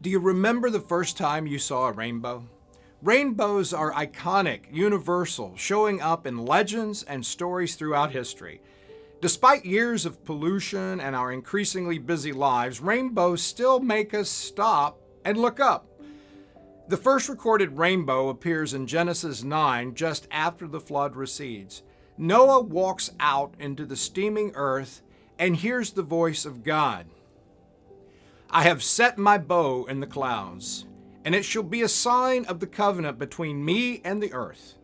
Do you remember the first time you saw a rainbow? Rainbows are iconic, universal, showing up in legends and stories throughout history. Despite years of pollution and our increasingly busy lives, rainbows still make us stop and look up. The first recorded rainbow appears in Genesis 9 just after the flood recedes. Noah walks out into the steaming earth and hears the voice of God. I have set my bow in the clouds, and it shall be a sign of the covenant between me and the earth.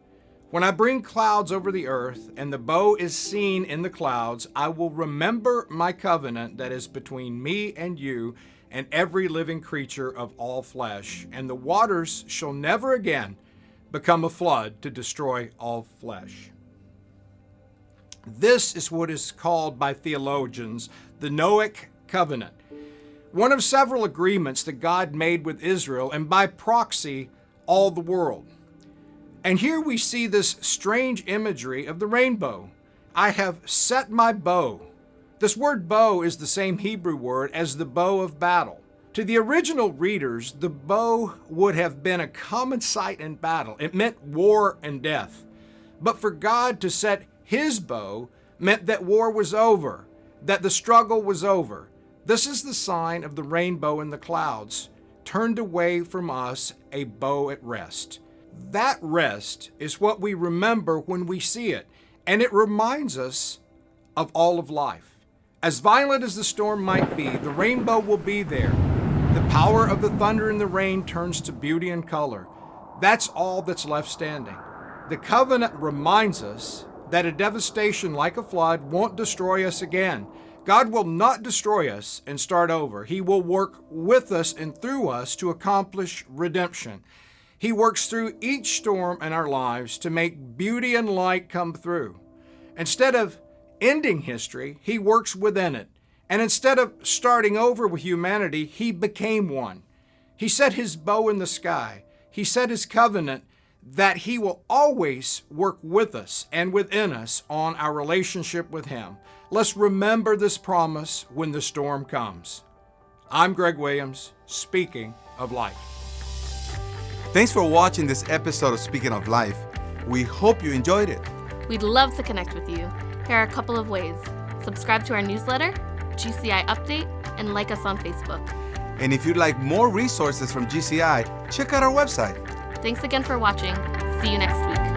When I bring clouds over the earth, and the bow is seen in the clouds, I will remember my covenant that is between me and you and every living creature of all flesh, and the waters shall never again become a flood to destroy all flesh. This is what is called by theologians the Noahic covenant, one of several agreements that God made with Israel and by proxy all the world. And here we see this strange imagery of the rainbow. I have set my bow. This word bow is the same Hebrew word as the bow of battle. To the original readers, the bow would have been a common sight in battle. It meant war and death. But for God to set his bow meant that war was over, that the struggle was over. This is the sign of the rainbow in the clouds, turned away from us, a bow at rest. That rest is what we remember when we see it, and it reminds us of all of life. As violent as the storm might be, the rainbow will be there. The power of the thunder and the rain turns to beauty and color. That's all that's left standing. The covenant reminds us that a devastation like a flood won't destroy us again. God will not destroy us and start over. He will work with us and through us to accomplish redemption. He works through each storm in our lives to make beauty and light come through. Instead of ending history, he works within it. And instead of starting over with humanity, he became one. He set his bow in the sky. He set his covenant that he will always work with us and within us on our relationship with him. Let's remember this promise when the storm comes. I'm Greg Williams, speaking of life. Thanks for watching this episode of Speaking of Life. We hope you enjoyed it. We'd love to connect with you. Here are a couple of ways. Subscribe to our newsletter, GCI Update, and like us on Facebook. And if you'd like more resources from GCI, check out our website. Thanks again for watching. See you next week.